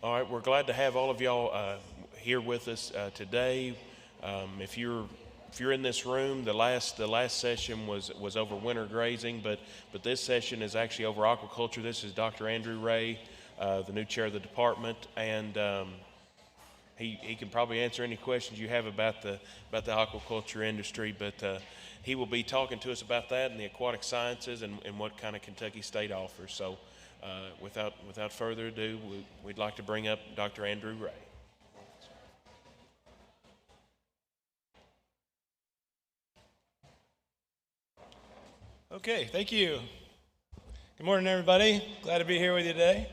All right, we're glad to have all of y'all here with us today. If you're in this room, the last session was over winter grazing, but this session is actually over aquaculture. This is Dr. Andrew Ray, the new chair of the department, and he can probably answer any questions you have about the aquaculture industry. But he will be talking to us about that and the aquatic sciences and what kind of Kentucky State offers. So. Without further ado, we'd like to bring up Dr. Andrew Ray. Okay, thank you. Good morning, everybody. Glad to be here with you today.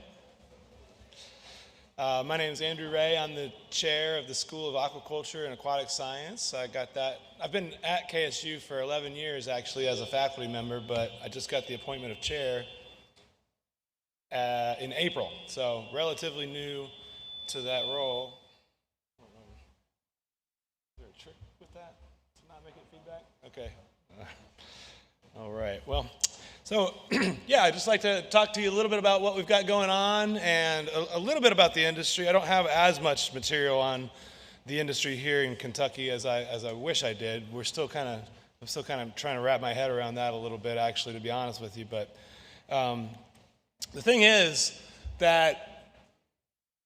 My name is Andrew Ray. I'm the chair of the School of Aquaculture and Aquatic Science. I've been at KSU for 11 years, actually, as a faculty member, but I just got the appointment of chair in April, so relatively new to that role. Is there a trick with that to not make it feedback? Okay. All right. Well, so yeah, I'd just like to talk to you a little bit about what we've got going on and a little bit about the industry. I don't have as much material on the industry here in Kentucky as I wish I did. I'm still kind of trying to wrap my head around that a little bit, actually, to be honest with you, but. The thing is that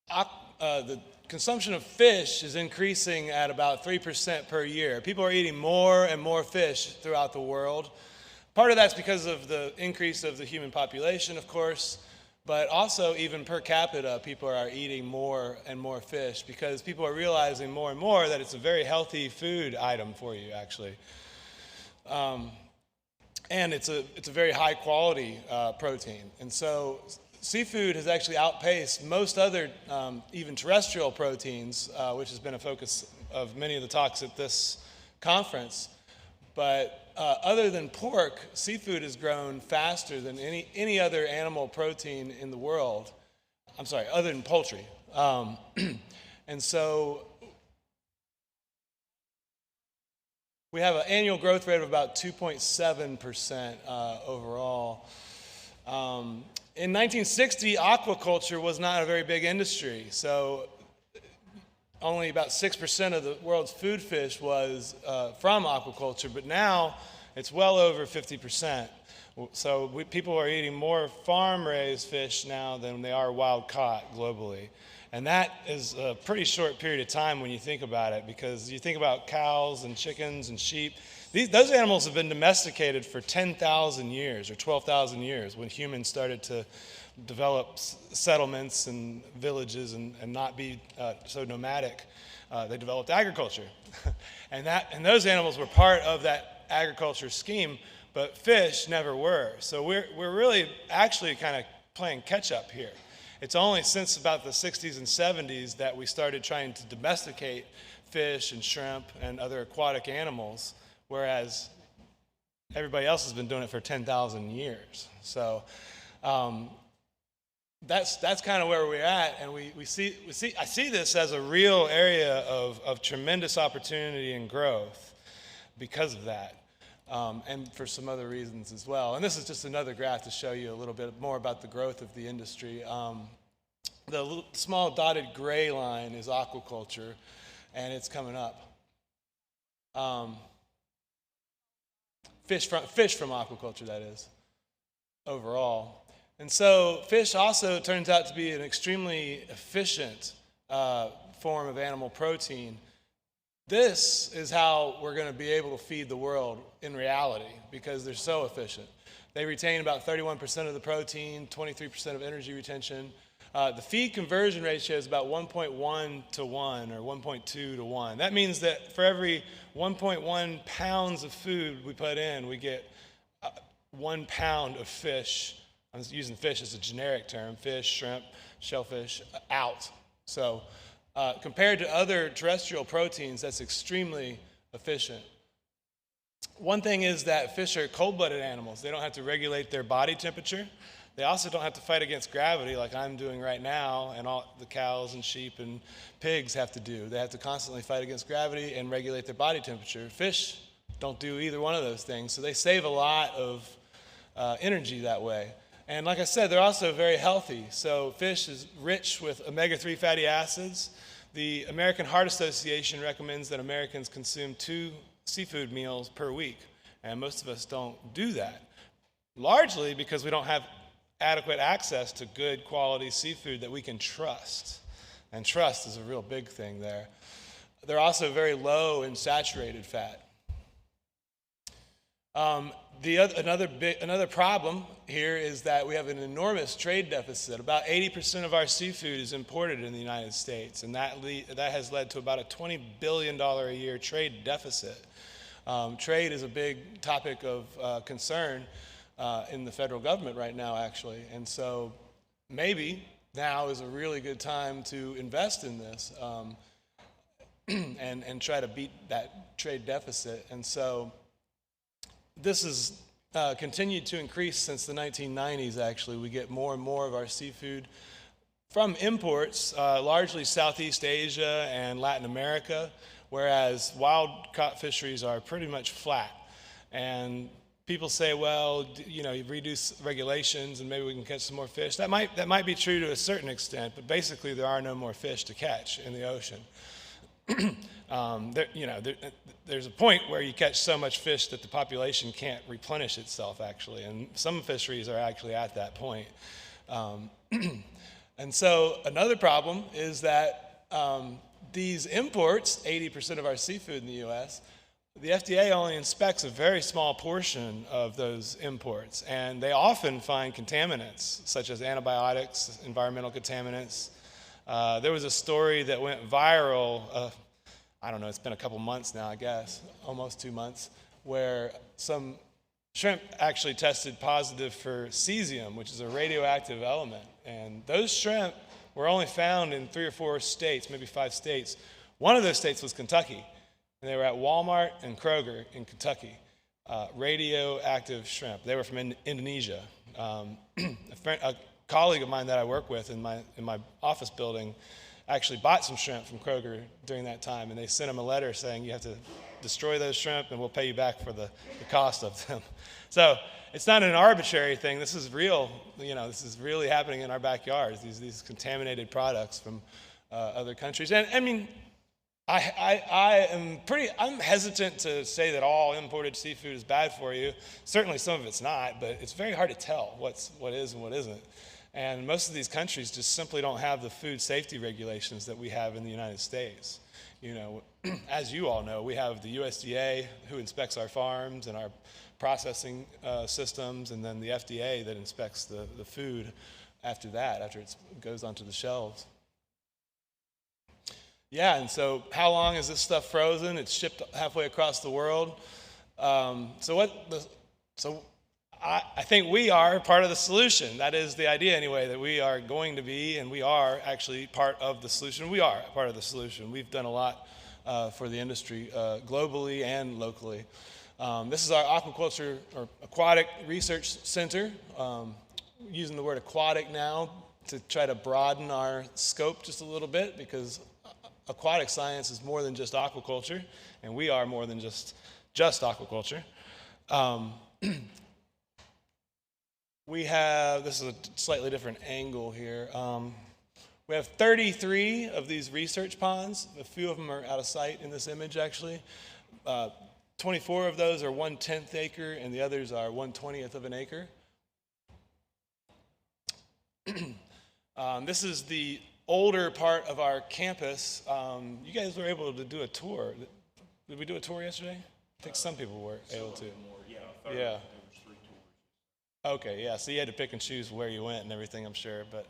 the consumption of fish is increasing at about 3% per year. People are eating more and more fish throughout the world. Part of that's because of the increase of the human population, of course, but also even per capita, people are eating more and more fish because people are realizing more and more that it's a very healthy food item for you, actually. And it's a very high quality protein. And so seafood has actually outpaced most other even terrestrial proteins, which has been a focus of many of the talks at this conference. But other than pork, seafood has grown faster than any other animal protein in the world. I'm sorry, other than poultry. And so we have an annual growth rate of about 2.7% overall. In 1960, aquaculture was not a very big industry, so only about 6% of the world's food fish was from aquaculture, but now it's well over 50%. So people are eating more farm-raised fish now than they are wild-caught globally. And that is a pretty short period of time when you think about it, because you think about cows and chickens and sheep. Those animals have been domesticated for 10,000 years or 12,000 years when humans started to develop settlements and villages and not be so nomadic. They developed agriculture. and those animals were part of that agriculture scheme, but fish never were. So we're really actually kind of playing catch up here. It's only since about the 60s and 70s that we started trying to domesticate fish and shrimp and other aquatic animals, whereas everybody else has been doing it for 10,000 years. So that's kind of where we're at, and I see this as a real area of tremendous opportunity and growth because of that. And for some other reasons as well. And this is just another graph to show you a little bit more about the growth of the industry. The little, small dotted gray line is aquaculture, and it's coming up. Fish from aquaculture, that is, overall. And so fish also turns out to be an extremely efficient form of animal protein. This is how we're going to be able to feed the world in reality because they're so efficient. They retain about 31% of the protein, 23% of energy retention. The feed conversion ratio is about 1.1 to 1 or 1.2 to 1. That means that for every 1.1 pounds of food we put in, we get 1 pound of fish. I'm using fish as a generic term, fish, shrimp, shellfish, out. So compared to other terrestrial proteins, that's extremely efficient. One thing is that fish are cold-blooded animals. They don't have to regulate their body temperature. They also don't have to fight against gravity like I'm doing right now and all the cows and sheep and pigs have to do. They have to constantly fight against gravity and regulate their body temperature. Fish don't do either one of those things, so they save a lot of energy that way. And like I said, they're also very healthy. So fish is rich with omega-3 fatty acids. The American Heart Association recommends that Americans consume 2 seafood meals per week, and most of us don't do that, largely because we don't have adequate access to good quality seafood that we can trust. And trust is a real big thing there. They're also very low in saturated fat. Another problem here is that we have an enormous trade deficit. About 80% of our seafood is imported in the United States, and that has led to about a $20 billion a year trade deficit. Trade is a big topic of concern in the federal government right now, actually, and so maybe now is a really good time to invest in this and try to beat that trade deficit. And so this has continued to increase since the 1990s, actually. We get more and more of our seafood from imports, largely Southeast Asia and Latin America, whereas wild-caught fisheries are pretty much flat. And people say, well, you reduce regulations and maybe we can catch some more fish. That might be true to a certain extent, but basically there are no more fish to catch in the ocean. There's a point where you catch so much fish that the population can't replenish itself, actually, and some fisheries are actually at that point. And so another problem is that these imports, 80% of our seafood in the U.S., the FDA only inspects a very small portion of those imports, and they often find contaminants, such as antibiotics, environmental contaminants. There was a story that went viral, I don't know, it's been a couple months now, I guess, almost 2 months, where some shrimp actually tested positive for cesium, which is a radioactive element. And those shrimp were only found in 3 or 4 states, maybe 5 states. One of those states was Kentucky, and they were at Walmart and Kroger in Kentucky. Radioactive shrimp. They were from Indonesia. A colleague of mine that I work with in my office building actually bought some shrimp from Kroger during that time, and they sent him a letter saying you have to destroy those shrimp and we'll pay you back for the cost of them. So it's not an arbitrary thing. This is real. This is really happening in our backyards, these contaminated products from other countries. And I mean, I'm hesitant to say that all imported seafood is bad for you. Certainly some of it's not, but it's very hard to tell what is and what isn't. And most of these countries just simply don't have the food safety regulations that we have in the United States. As you all know, we have the USDA who inspects our farms and our processing systems, and then the FDA that inspects the food after it goes onto the shelves. Yeah, and so how long is this stuff frozen? It's shipped halfway across the world. I think we are part of the solution. That is the idea, anyway, that we are going to be, and we are actually part of the solution. We are part of the solution. We've done a lot for the industry globally and locally. This is our aquaculture or aquatic research center. Using the word aquatic now to try to broaden our scope just a little bit, because aquatic science is more than just aquaculture, and we are more than just aquaculture. This is a slightly different angle here. We have 33 of these research ponds. A few of them are out of sight in this image, actually. 24 of those are 1/10 acre, and the others are 1/20th of an acre. This is the older part of our campus. You guys were able to do a tour. Did we do a tour yesterday? I think some people were able to. Yeah. Okay, yeah, so you had to pick and choose where you went and everything, I'm sure. But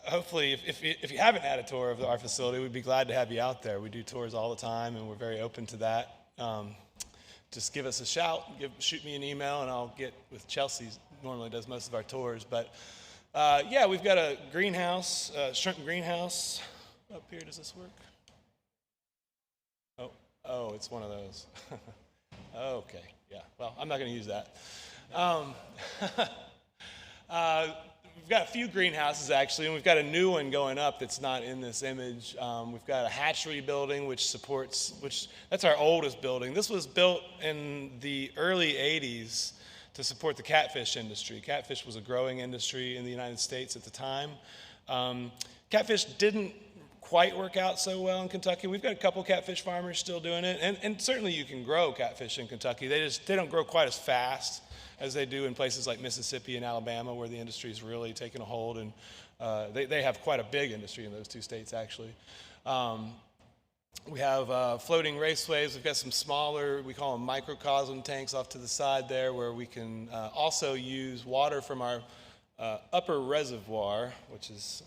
hopefully, if you haven't had a tour of our facility, we'd be glad to have you out there. We do tours all the time, and we're very open to that. Just give us a shout, shoot me an email, and I'll get with Chelsea, normally does most of our tours. But yeah, we've got a greenhouse, shrimp greenhouse up here. Does this work? Oh, it's one of those. Okay, yeah, well, I'm not going to use that. We've got a few greenhouses, actually, and we've got a new one going up that's not in this image. We've got a hatchery building that's our oldest building. This was built in the early 80s to support the catfish industry. Catfish was a growing industry in the United States at the time. Catfish didn't quite work out so well in Kentucky. We've got a couple catfish farmers still doing it, and certainly you can grow catfish in Kentucky. They don't grow quite as fast as they do in places like Mississippi and Alabama, where the industry's really taken a hold, and they have quite a big industry in those two states, actually. We have floating raceways. We've got some smaller, we call them microcosm tanks off to the side there, where we can also use water from our upper reservoir, which is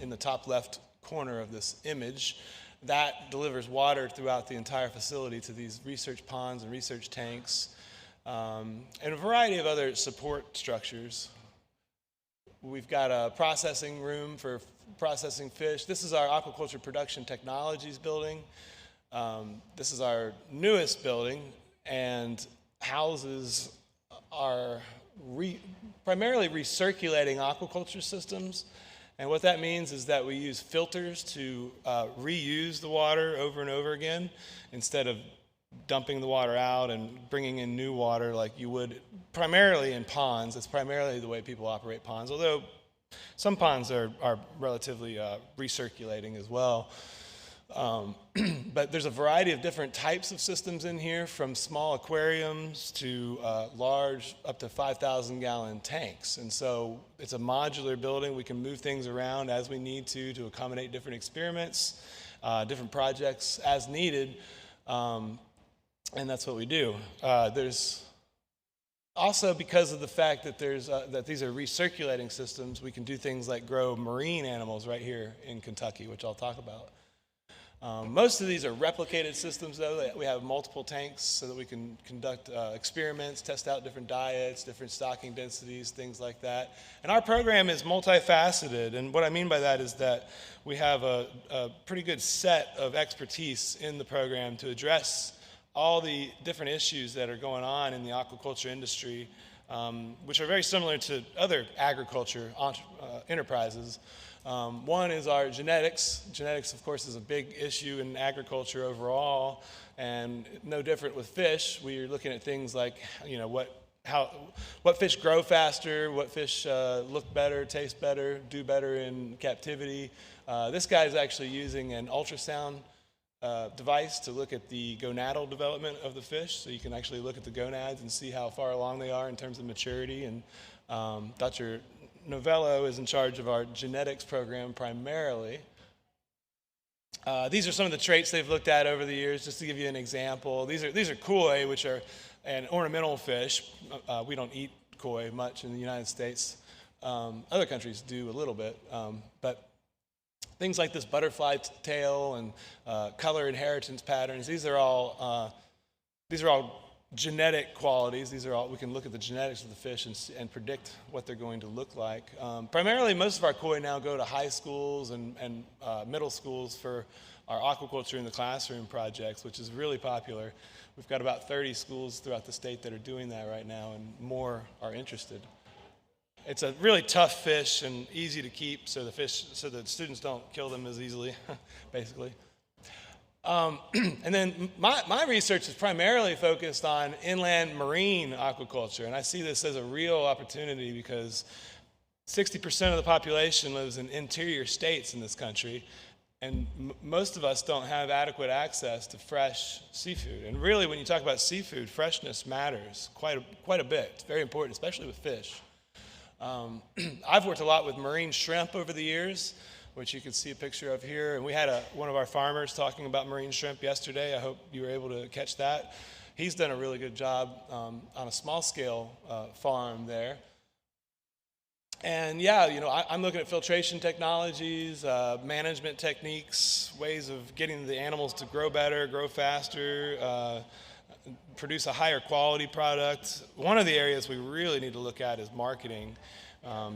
in the top left corner of this image. That delivers water throughout the entire facility to these research ponds and research tanks, and a variety of other support structures. We've got a processing room for processing fish. This is our Aquaculture Production Technologies building. This is our newest building and houses our primarily recirculating aquaculture systems. And what that means is that we use filters to reuse the water over and over again instead of dumping the water out and bringing in new water like you would primarily in ponds. It's primarily the way people operate ponds, although some ponds are relatively recirculating as well. But there's a variety of different types of systems in here, from small aquariums to large, up to 5,000-gallon tanks. And so it's a modular building. We can move things around as we need to accommodate different experiments, different projects as needed. And that's what we do. There's also, because of the fact that that these are recirculating systems, we can do things like grow marine animals right here in Kentucky, which I'll talk about. Most of these are replicated systems, though. We have multiple tanks so that we can conduct experiments, test out different diets, different stocking densities, things like that. And our program is multifaceted, and what I mean by that is that we have a pretty good set of expertise in the program to address all the different issues that are going on in the aquaculture industry, which are very similar to other agriculture enterprises. One is our genetics. Genetics, of course, is a big issue in agriculture overall, and no different with fish. We're looking at things like, what fish grow faster, what fish look better, taste better, do better in captivity. This guy is actually using an ultrasound device to look at the gonadal development of the fish, so you can actually look at the gonads and see how far along they are in terms of maturity. And Dr. Novello is in charge of our genetics program primarily. These are some of the traits they've looked at over the years, just to give you an example. These are koi, which are an ornamental fish. We don't eat koi much in the United States. Other countries do a little bit, but things like this butterfly tail and color inheritance patterns, these are all genetic qualities. These are all, we can look at the genetics of the fish and predict what they're going to look like. Primarily, most of our koi now go to high schools and middle schools for our aquaculture in the classroom projects, which is really popular. We've got about 30 schools throughout the state that are doing that right now, and more are interested. It's a really tough fish and easy to keep, so the students don't kill them as easily, basically. And then my research is primarily focused on inland marine aquaculture, and I see this as a real opportunity because 60% of the population lives in interior states in this country, and most of us don't have adequate access to fresh seafood. And really, when you talk about seafood, freshness matters quite a bit. It's very important, especially with fish. I've worked a lot with marine shrimp over the years, which you can see a picture of here. And we had one of our farmers talking about marine shrimp yesterday. I hope you were able to catch that. He's done a really good job on a small-scale farm there. And yeah, I'm looking at filtration technologies, management techniques, ways of getting the animals to grow better, grow faster, produce a higher quality product. One of the areas we really need to look at is marketing,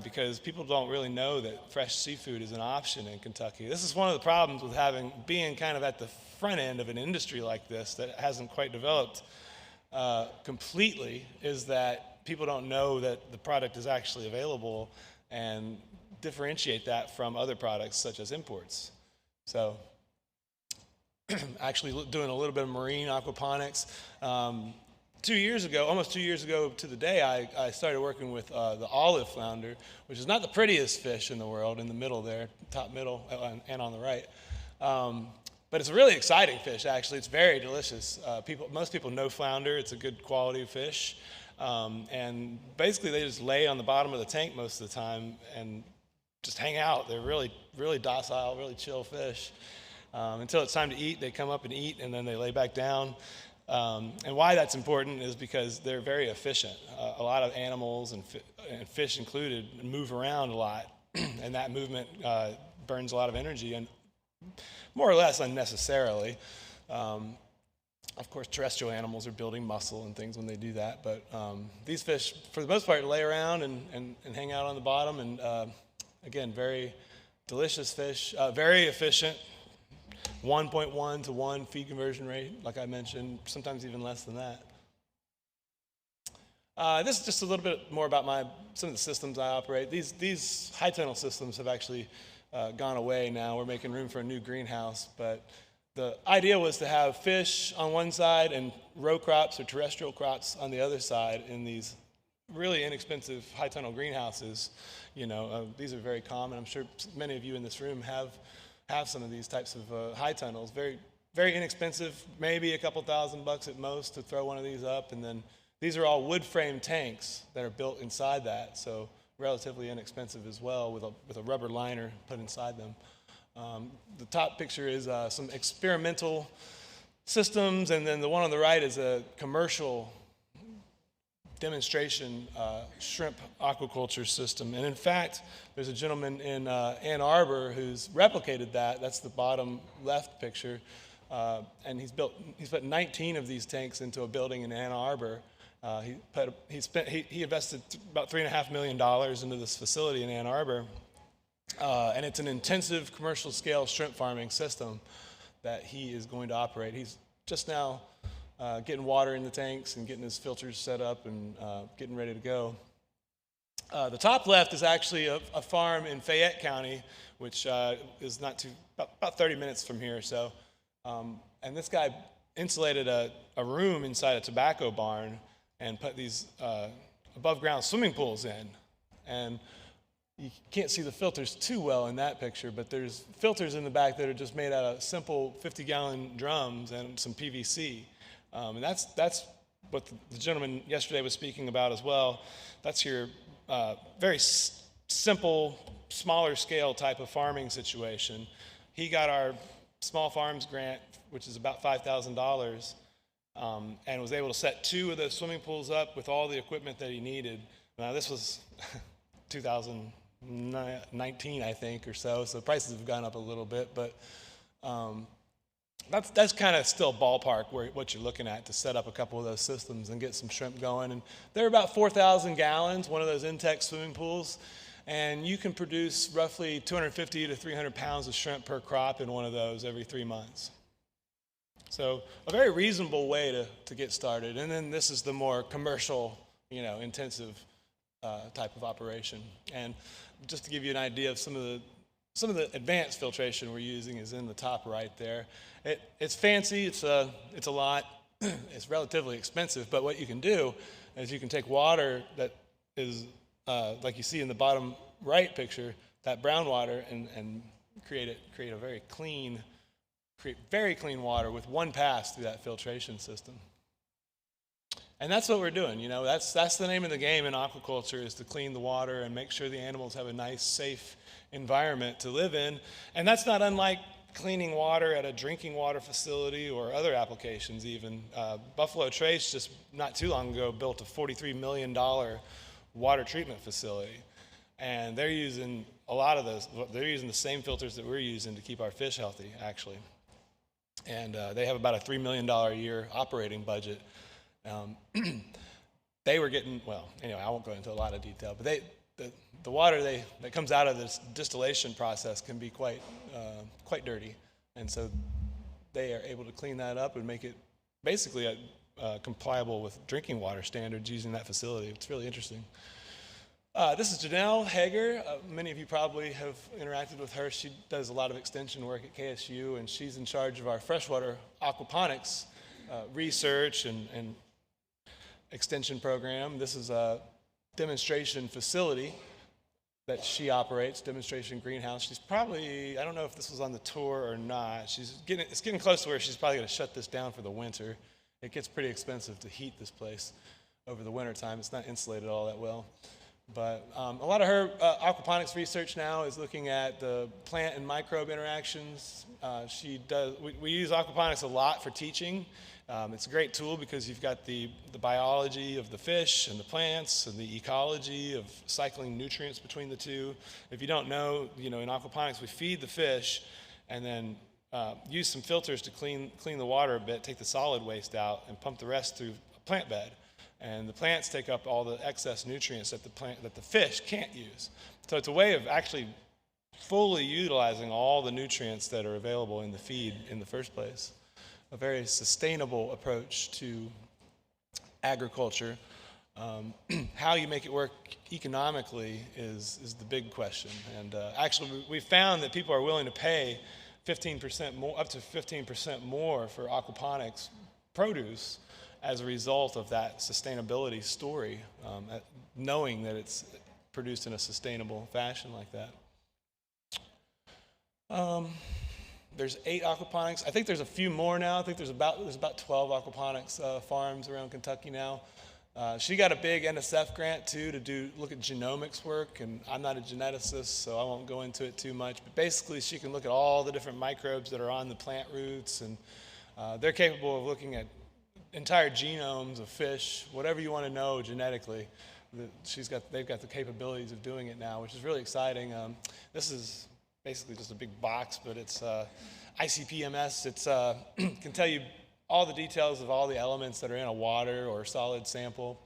because people don't really know that fresh seafood is an option in Kentucky. This is one of the problems with being kind of at the front end of an industry like this that hasn't quite developed completely, is that people don't know that the product is actually available and differentiate that from other products such as imports. So actually doing a little bit of marine aquaponics. almost 2 years ago to the day, I started working with the olive flounder, which is not the prettiest fish in the world, in the middle there, top middle, and on the right. But it's a really exciting fish, actually. It's very delicious. Most people know flounder. It's a good quality fish. And basically, they just lay on the bottom of the tank most of the time and just hang out. They're really, really docile, really chill fish. Until it's time to eat, they come up and eat, and then they lay back down. And why that's important is because they're very efficient. A lot of animals and fish included move around a lot, and that movement burns a lot of energy, and more or less unnecessarily. Of course, terrestrial animals are building muscle and things when they do that, but these fish, for the most part, lay around and hang out on the bottom, and again, very delicious fish, very efficient, 1.1 to 1 feed conversion rate, like I mentioned, sometimes even less than that. This is just a little bit more about some of the systems I operate. These high tunnel systems have actually gone away now. We're making room for a new greenhouse, but the idea was to have fish on one side and row crops or terrestrial crops on the other side in these really inexpensive high tunnel greenhouses. These are very common. I'm sure many of you in this room have some of these types of high tunnels. Very, very inexpensive, maybe a couple $1,000 at most to throw one of these up, and then these are all wood frame tanks that are built inside that, so relatively inexpensive as well, with a rubber liner put inside them. The top picture is some experimental systems, and then the one on the right is a commercial demonstration shrimp aquaculture system. And in fact, there's a gentleman in Ann Arbor who's replicated that. That's the bottom left picture, and he's put 19 of these tanks into a building in Ann Arbor. He invested about $3.5 million into this facility in Ann Arbor, and it's an intensive commercial scale shrimp farming system that he is going to operate. He's just now getting water in the tanks and getting his filters set up and getting ready to go. The top left is actually a farm in Fayette County, which is about 30 minutes from here. So, and this guy insulated a room inside a tobacco barn and put these above ground swimming pools in. And you can't see the filters too well in that picture, but there's filters in the back that are just made out of simple 50-gallon drums and some PVC. And that's what the gentleman yesterday was speaking about as well. That's your very simple, smaller scale type of farming situation. He got our small farms grant, which is about $5,000, and was able to set 2 of the swimming pools up with all the equipment that he needed. Now, this was 2019, I think, or so prices have gone up a little bit, but that's kind of still ballpark what you're looking at to set up a couple of those systems and get some shrimp going. And they're about 4,000 gallons, one of those Intex swimming pools, and you can produce roughly 250 to 300 pounds of shrimp per crop in one of those every 3 months. So a very reasonable way to get started. And then this is the more commercial, intensive type of operation. And just to give you an idea of some of the advanced filtration we're using is in the top right there. It's fancy. It's a lot. It's relatively expensive. But what you can do is you can take water that is like you see in the bottom right picture, that brown water, and create a very clean water with one pass through that filtration system. And that's what we're doing. That's the name of the game in aquaculture, is to clean the water and make sure the animals have a nice, safe environment to live in. And that's not unlike cleaning water at a drinking water facility or other applications even. Buffalo Trace just not too long ago built a $43 million water treatment facility. And they're using they're using the same filters that we're using to keep our fish healthy, actually. And they have about a $3 million a year operating budget. They were getting, anyway, I won't go into a lot of detail, but the water that comes out of this distillation process can be quite dirty. And so they are able to clean that up and make it basically compliable with drinking water standards using that facility. It's really interesting. This is Janelle Hager. Many of you probably have interacted with her. She does a lot of extension work at KSU, and she's in charge of our freshwater aquaponics research and extension program. This is a demonstration facility that she operates, demonstration greenhouse. She's probably, I don't know if this was on the tour or not. It's getting close to where she's probably going to shut this down for the winter. It gets pretty expensive to heat this place over the winter time. It's not insulated all that well. But a lot of her aquaponics research now is looking at the plant and microbe interactions. We use aquaponics a lot for teaching. It's a great tool because you've got the biology of the fish and the plants and the ecology of cycling nutrients between the two. If you don't know, in aquaponics we feed the fish and then use some filters to clean the water a bit, take the solid waste out, and pump the rest through a plant bed. And the plants take up all the excess nutrients that the fish can't use. So it's a way of actually fully utilizing all the nutrients that are available in the feed in the first place. A very sustainable approach to agriculture. How you make it work economically is the big question. And actually, we found that people are willing to pay 15% more, up to 15% more for aquaponics produce as a result of that sustainability story, knowing that it's produced in a sustainable fashion like that. There's 8 aquaponics. I think there's a few more now. I think there's about 12 aquaponics farms around Kentucky now. She got a big NSF grant too to look at genomics work, and I'm not a geneticist, so I won't go into it too much. But basically, she can look at all the different microbes that are on the plant roots, and they're capable of looking at entire genomes of fish, whatever you want to know genetically. They've got the capabilities of doing it now, which is really exciting. This is basically just a big box, but it's ICP-MS. It's can tell you all the details of all the elements that are in a water or solid sample.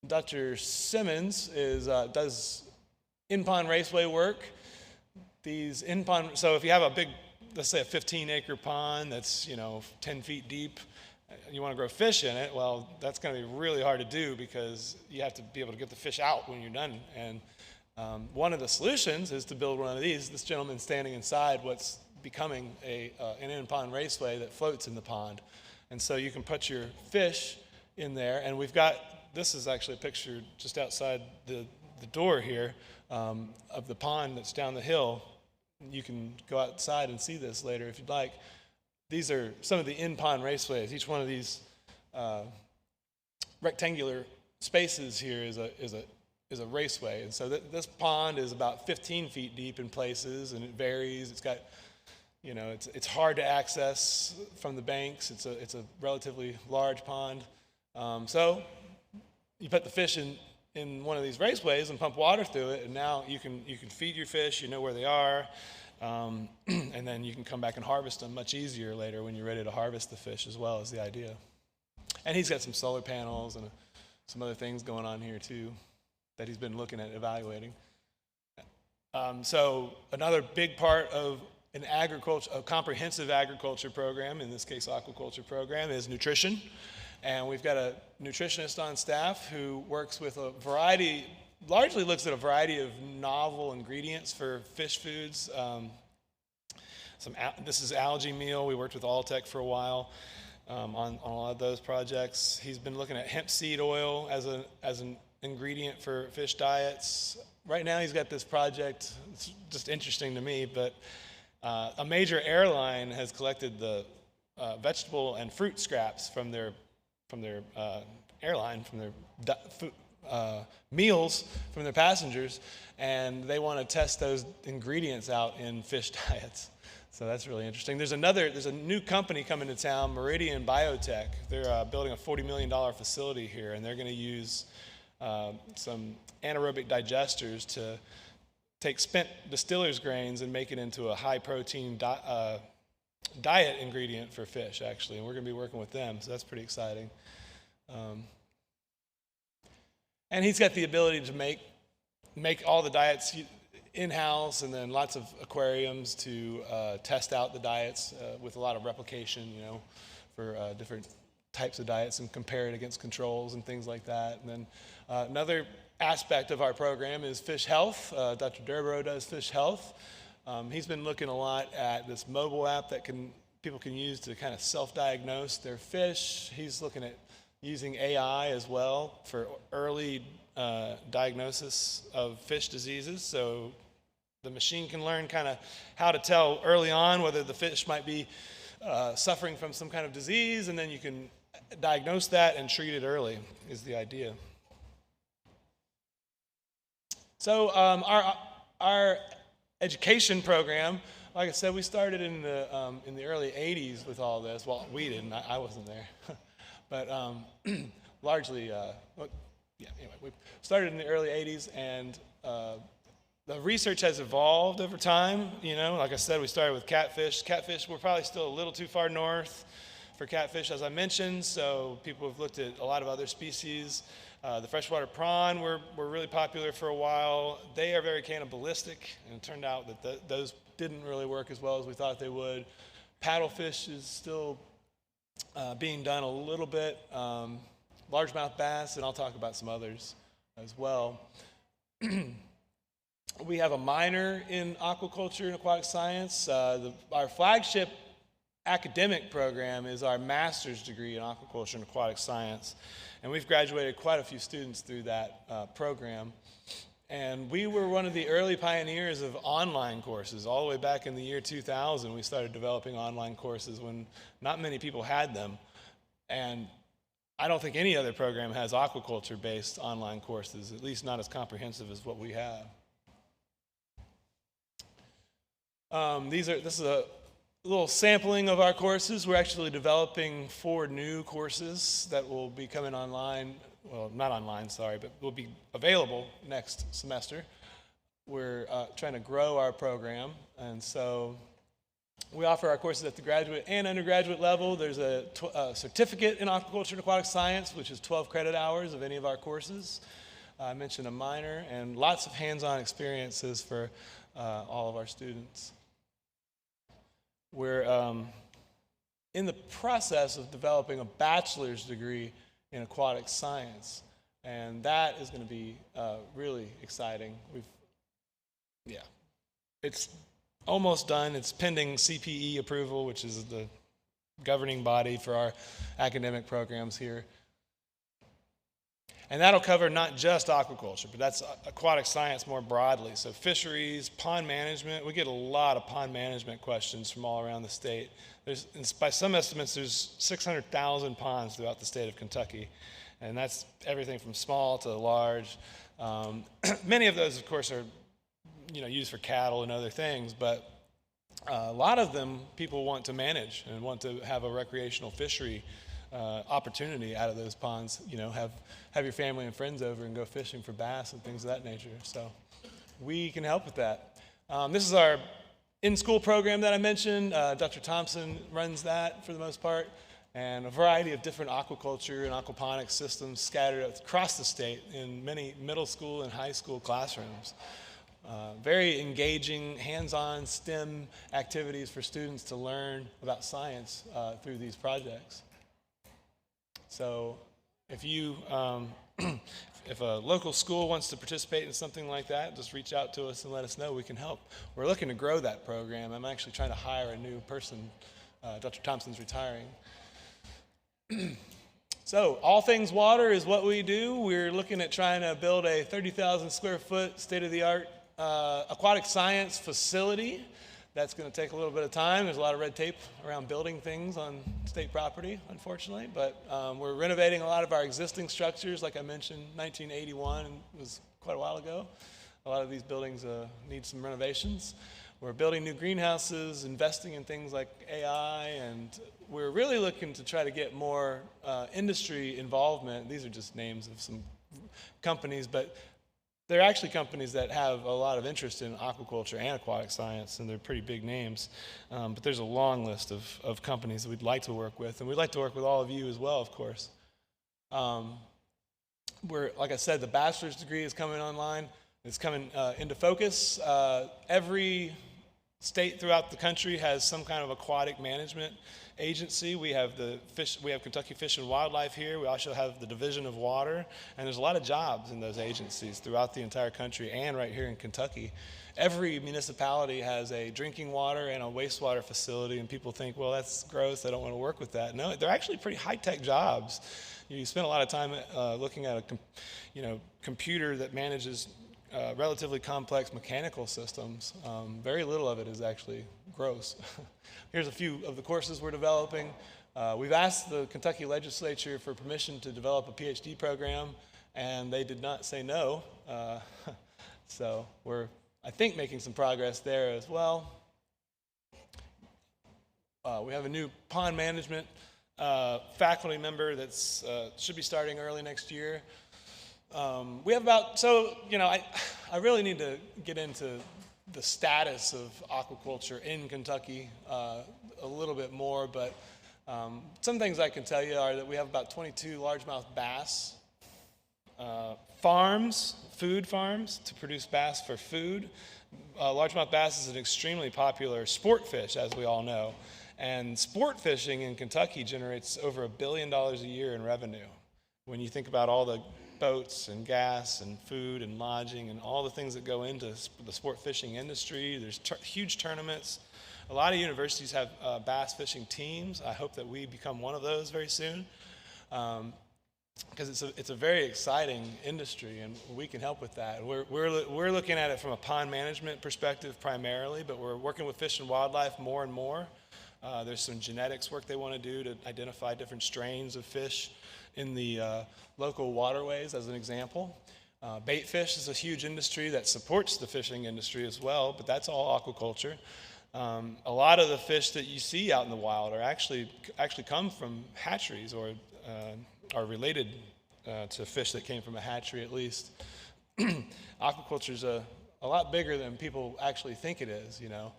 Dr. Simmons does in-pond raceway work. These in-pond, so if you have a big, let's say a 15-acre pond that's 10 feet deep, you want to grow fish in it, well, that's going to be really hard to do because you have to be able to get the fish out when you're done. And one of the solutions is to build one of these. This gentleman standing inside what's becoming an in-pond raceway that floats in the pond. And so you can put your fish in there, and this is actually a picture just outside the door here of the pond that's down the hill. You can go outside and see this later if you'd like. These are some of the in-pond raceways. Each one of these rectangular spaces here is a raceway. And so this pond is about 15 feet deep in places, and it varies. It's got, it's hard to access from the banks. It's a relatively large pond. So you put the fish in one of these raceways and pump water through it, and now you can feed your fish. You know where they are. And then you can come back and harvest them much easier later when you're ready to harvest the fish as well, is the idea. And he's got some solar panels and some other things going on here too that he's been looking at evaluating. So another big part of a comprehensive agriculture program, in this case aquaculture program, is nutrition. And we've got a nutritionist on staff who works with largely looks at a variety of novel ingredients for fish foods. This is algae meal. We worked with Alltech for a while on a lot of those projects. He's been looking at hemp seed oil as an ingredient for fish diets. Right now he's got this project, it's just interesting to me, but a major airline has collected the vegetable and fruit scraps from their airline, from their meals from their passengers, and they want to test those ingredients out in fish diets. So that's really interesting. There's a new company coming to town, Meridian Biotech. They're building a $40 million facility here, and they're going to use some anaerobic digesters to take spent distiller's grains and make it into a high-protein diet ingredient for fish, actually, and we're going to be working with them, so that's pretty exciting. And he's got the ability to make all the diets in-house, and then lots of aquariums to test out the diets with a lot of replication, for different types of diets and compare it against controls and things like that. And then another aspect of our program is fish health. Dr. Durborough does fish health. He's been looking a lot at this mobile app that people can use to kind of self-diagnose their fish. He's looking at using AI as well for early diagnosis of fish diseases. So the machine can learn kind of how to tell early on whether the fish might be suffering from some kind of disease, and then you can diagnose that and treat it early is the idea. So our education program, like I said, we started in the early 80s with all this. Well, we didn't. I wasn't there. But largely, anyway, we started in the early 80s, and the research has evolved over time. Like I said, we started with catfish. Catfish, we're probably still a little too far north for catfish, as I mentioned, so people have looked at a lot of other species. The freshwater prawn were really popular for a while. They are very cannibalistic, and it turned out that those didn't really work as well as we thought they would. Paddlefish is still being done a little bit. Largemouth bass, and I'll talk about some others as well. We have a minor in aquaculture and aquatic science. Our flagship academic program is our master's degree in aquaculture and aquatic science. And we've graduated quite a few students through that program. And we were one of the early pioneers of online courses. All the way back in the year 2000, we started developing online courses when not many people had them. And I don't think any other program has aquaculture-based online courses, at least not as comprehensive as what we have. This is a little sampling of our courses. We're actually developing 4 new courses that will be coming online. Well, not online, sorry, but will be available next semester. We're trying to grow our program, and so we offer our courses at the graduate and undergraduate level. There's a certificate in aquaculture and aquatic science, which is 12 credit hours of any of our courses. I mentioned a minor, and lots of hands-on experiences for all of our students. We're in the process of developing a bachelor's degree in aquatic science, and that is going to be really exciting. It's almost done. It's pending CPE approval, which is the governing body for our academic programs here. And that'll cover not just aquaculture, but that's aquatic science more broadly. So fisheries, pond management. We get a lot of pond management questions from all around the state. By some estimates, there's 600,000 ponds throughout the state of Kentucky. And that's everything from small to large. Many of those, of course, are used for cattle and other things, but a lot of them people want to manage and want to have a recreational fishery opportunity out of those ponds. Have your family and friends over and go fishing for bass and things of that nature. So we can help with that. This is our in-school program that I mentioned. Dr. Thompson runs that for the most part, and a variety of different aquaculture and aquaponics systems scattered across the state in many middle school and high school classrooms. Very engaging, hands-on STEM activities for students to learn about science through these projects. So if a local school wants to participate in something like that, just reach out to us and let us know. We can help. We're looking to grow that program. I'm actually trying to hire a new person. Dr. Thompson's retiring. So all things water is what we do. We're looking at trying to build a 30,000 square foot state-of-the-art aquatic science facility. That's going to take a little bit of time. There's a lot of red tape around building things on state property, unfortunately. But we're renovating a lot of our existing structures. Like I mentioned, 1981 was quite a while ago. A lot of these buildings need some renovations. We're building new greenhouses, investing in things like AI, and we're really looking to try to get more industry involvement. These are just names of some companies, but they're actually companies that have a lot of interest in aquaculture and aquatic science, and they're pretty big names. But there's a long list of companies that we'd like to work with, and we'd like to work with all of you as well, of course. Like I said, the bachelor's degree is coming online. It's coming into focus. Every state throughout the country has some kind of aquatic management agency. We have Kentucky Fish and Wildlife here. We also have the Division of Water, and there's a lot of jobs in those agencies throughout the entire country and right here in Kentucky. Every municipality has a drinking water and a wastewater facility, and people think, well, that's gross, I don't want to work with that. No, they're actually pretty high-tech jobs. You spend a lot of time looking at a computer that manages relatively complex mechanical systems. Very little of it is actually gross. Here's a few of the courses we're developing. We've asked the Kentucky legislature for permission to develop a PhD program, and they did not say no. So we're, I think, making some progress there as well. We have a new pond management faculty member that's should be starting early next year. We have about, so, you know, I really need to get into the status of aquaculture in Kentucky a little bit more, but some things I can tell you are that we have about 22 largemouth bass farms, food farms, to produce bass for food. Largemouth bass is an extremely popular sport fish, as we all know, and sport fishing in Kentucky generates over $1 billion a year in revenue. When you think about all the boats and gas and food and lodging and all the things that go into the sport fishing industry, there's huge tournaments. A lot of universities have bass fishing teams. I hope that we become one of those very soon, because it's a very exciting industry, and we can help with that. We're looking at it from a pond management perspective primarily, but we're working with Fish and Wildlife more and more. There's some genetics work they want to do to identify different strains of fish in the local waterways, as an example. Bait fish is a huge industry that supports the fishing industry as well, but that's all aquaculture. A lot of the fish that you see out in the wild are actually come from hatcheries, or are related to fish that came from a hatchery at least. Aquaculture is a lot bigger than people actually think it is, you know.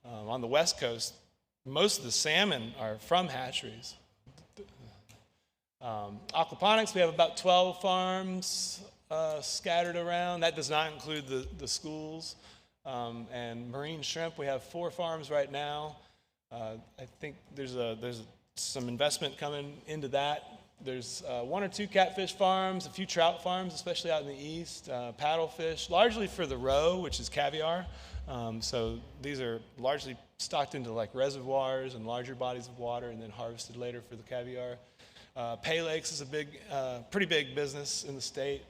On the West Coast, most of the salmon are from hatcheries. Aquaponics, we have about 12 farms scattered around. That does not include the schools. And marine shrimp, we have 4 farms right now. I think there's some investment coming into that. There's 1 or 2 catfish farms, a few trout farms, especially out in the east, paddlefish, largely for the roe, which is caviar. So these are largely stocked into like reservoirs and larger bodies of water and then harvested later for the caviar. Pay Lakes is a pretty big business in the state.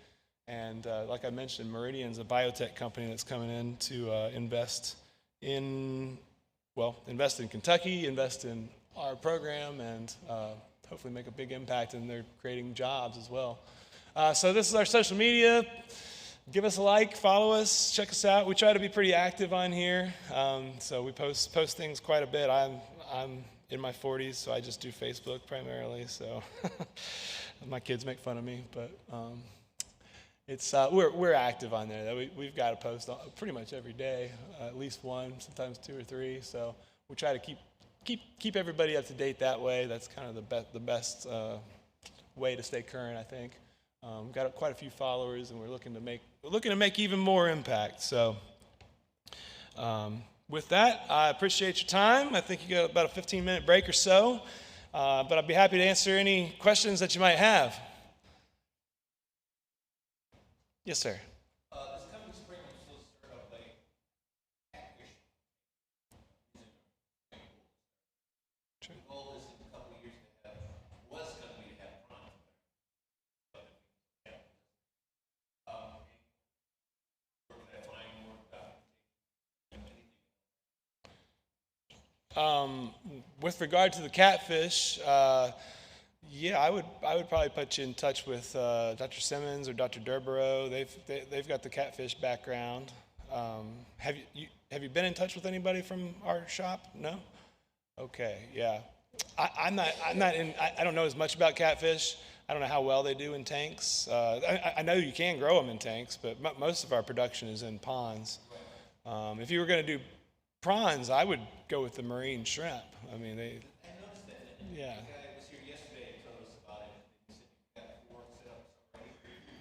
And like I mentioned, Meridian's a biotech company that's coming in to invest in Kentucky, invest in our program, and hopefully make a big impact, and they're creating jobs as well. So this is our social media. Give us a like, follow us, check us out. We try to be pretty active on here. So we post things quite a bit. I'm in my 40s, so I just do Facebook primarily. So my kids make fun of me, but it's we're active on there. We've got to post pretty much every day, at least 1, sometimes 2 or 3. So we try to keep everybody up to date that way. That's kind of the best way to stay current, I think. We've got quite a few followers, and we're looking to make even more impact. So with that, I appreciate your time. I think you got about a 15-minute break or so, but I'd be happy to answer any questions that you might have. Yes, sir. This coming spring, we're supposed to start up a catfish. Sure. The goal is in a couple of years to have, was going to be to have prawns there. Where can I find more about anything? With regard to the catfish, yeah, I would probably put you in touch with Dr. Simmons or Dr. Durborough. They've got the catfish background. Have you been in touch with anybody from our shop? No? Okay, yeah. I don't know as much about catfish. I don't know how well they do in tanks. I know you can grow them in tanks, but most of our production is in ponds. If you were going to do prawns, I would go with the marine shrimp. I mean, I noticed that. Yeah. The guy was here yesterday and told us about it. He said you've got 4 set up already.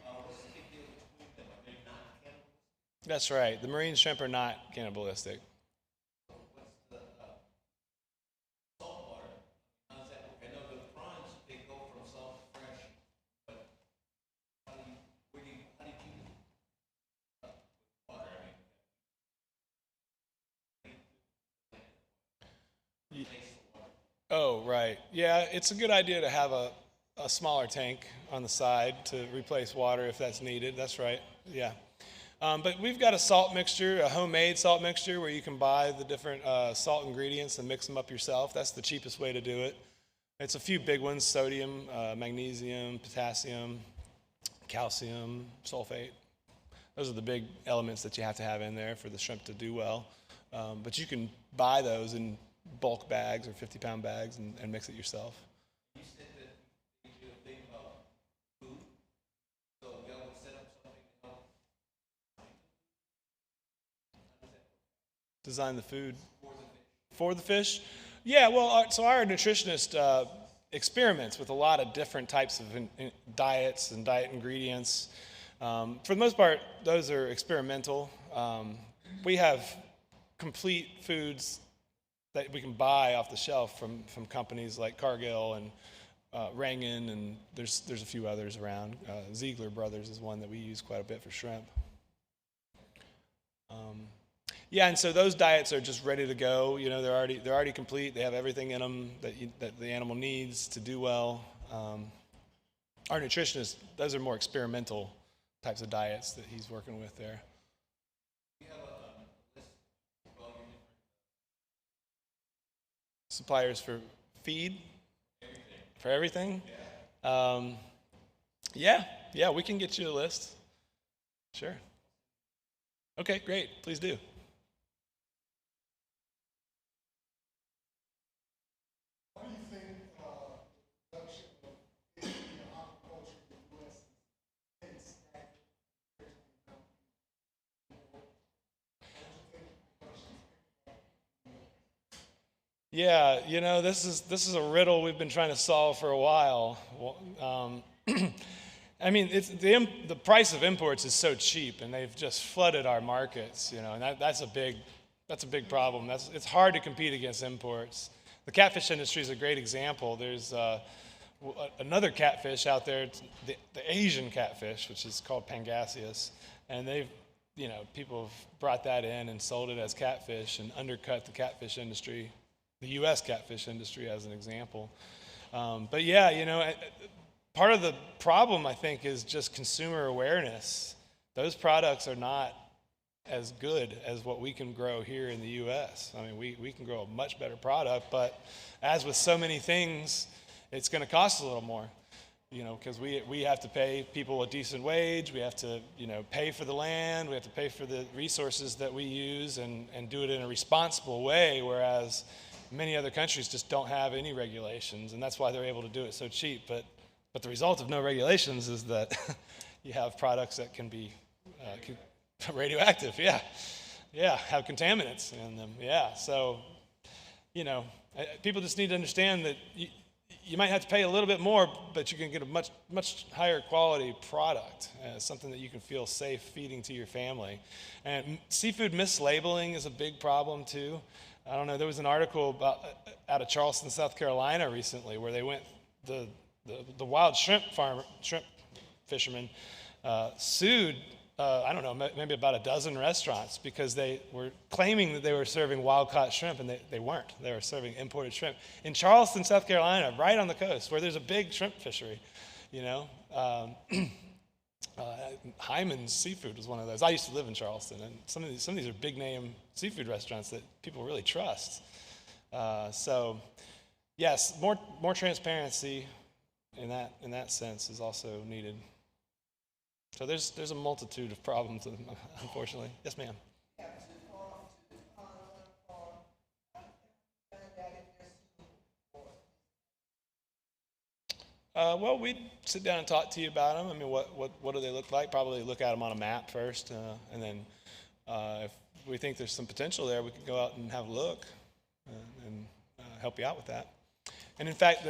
What's the big deal between them? Are they not cannibalistic? That's right. The marine shrimp are not cannibalistic. Oh, right. Yeah, it's a good idea to have a smaller tank on the side to replace water if that's needed. That's right. Yeah. But we've got a salt mixture, a homemade salt mixture, where you can buy the different salt ingredients and mix them up yourself. That's the cheapest way to do it. It's a few big ones: sodium, magnesium, potassium, calcium, sulfate. Those are the big elements that you have to have in there for the shrimp to do well. But you can buy those in bulk bags or 50-pound bags and mix it yourself. You said that you do a thing about food, so y'all would set up something to help Design the food for the fish. Yeah, well, so our nutritionist experiments with a lot of different types of diets and diet ingredients. For the most part, those are experimental. We have complete foods that we can buy off the shelf from companies like Cargill and Rangan, and there's a few others around. Ziegler Brothers is one that we use quite a bit for shrimp. Yeah, and so those diets are just ready to go. You know, they're already complete. They have everything in them that the animal needs to do well. Our nutritionist, those are more experimental types of diets that he's working with there. you have a list of all your different Suppliers for feed? everything? For everything? Yeah, we can get you a list. Sure. Okay, great. Please do. What do you think production of fish in aquaculture in the U.S. is stagnant compared to Yeah, you know, this is a riddle we've been trying to solve for a while. I mean, the price of imports is so cheap, and they've just flooded our markets. You know, and that's a big problem. It's hard to compete against imports. The catfish industry is a great example. There's another catfish out there, the Asian catfish, which is called Pangasius, and people have brought that in and sold it as catfish and undercut the catfish industry, the U.S. catfish industry as an example. But yeah, you know, part of the problem, I think, is just consumer awareness. Those products are not as good as what we can grow here in the U.S. I mean, we can grow a much better product, but as with so many things, it's going to cost a little more, you know, because we have to pay people a decent wage, we have to, you know, pay for the land, we have to pay for the resources that we use and do it in a responsible way, whereas many other countries just don't have any regulations, and that's why they're able to do it so cheap. But the result of no regulations is that you have products that can be radioactive, have contaminants in them, So, you know, people just need to understand that you might have to pay a little bit more, but you can get a much higher quality product, something that you can feel safe feeding to your family. And seafood mislabeling is a big problem too. I don't know, there was an article out of Charleston, South Carolina recently where they went, the wild shrimp fishermen sued, I don't know, maybe about a dozen restaurants because they were claiming that they were serving wild-caught shrimp, and they weren't. They were serving imported shrimp. In Charleston, South Carolina, right on the coast, where there's a big shrimp fishery, you know. Hyman's Seafood was one of those. I used to live in Charleston, and some of these are big-name seafood restaurants that people really trust. So, yes, more transparency in that sense is also needed. So there's a multitude of problems, unfortunately. Yes, ma'am. Well, we'd sit down and talk to you about them. I mean, what do they look like? Probably look at them on a map first, and then if we think there's some potential there, we can go out and have a look and help you out with that. And in fact,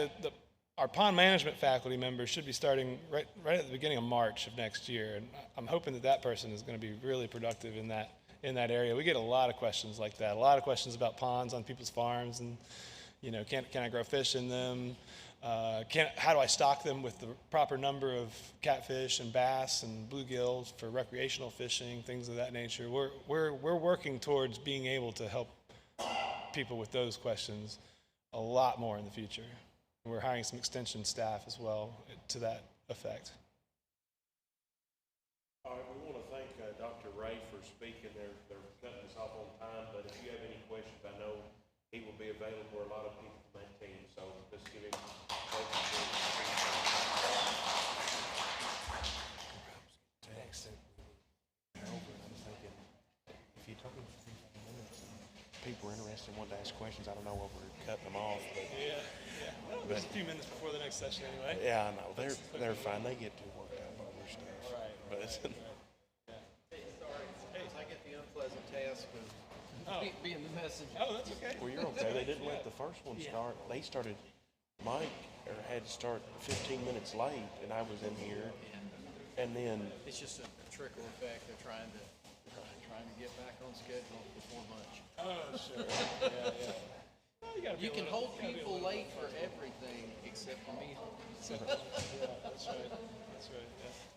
our pond management faculty members should be starting right at the beginning of March of next year, and I'm hoping that person is going to be really productive in that area. We get a lot of questions like that, a lot of questions about ponds on people's farms, and you know, can I grow fish in them? How do I stock them with the proper number of catfish and bass and bluegills for recreational fishing, things of that nature? We're working towards being able to help people with those questions a lot more in the future. We're hiring some extension staff as well to that effect. All right, we want to thank Dr. Ray for speaking. They're cutting us off on time, but if you have any questions, I know he will be available for a lot of people from that team. So let's give him Text it over, and I'm thinking, if you told me 15 minutes, and people were interested and wanted to ask questions, I don't know what we're cutting them off, but Yeah. Well, there's a few minutes before the next session anyway. yeah, I know, they're fine, they get too worked up on their stuff. Right. But Hey, sorry, I get the unpleasant task of being the messenger. Oh, that's okay. well, you're okay, they didn't let the first one start, they started, Mike had to start 15 minutes late, and I was in here, and then, It's just a trickle effect. They're trying to get back on schedule before lunch. Oh, sure. Yeah. Well, gotta be You a can little- hold gotta be a people little- late for everything except the meal. Yeah, that's right. That's right. Yeah.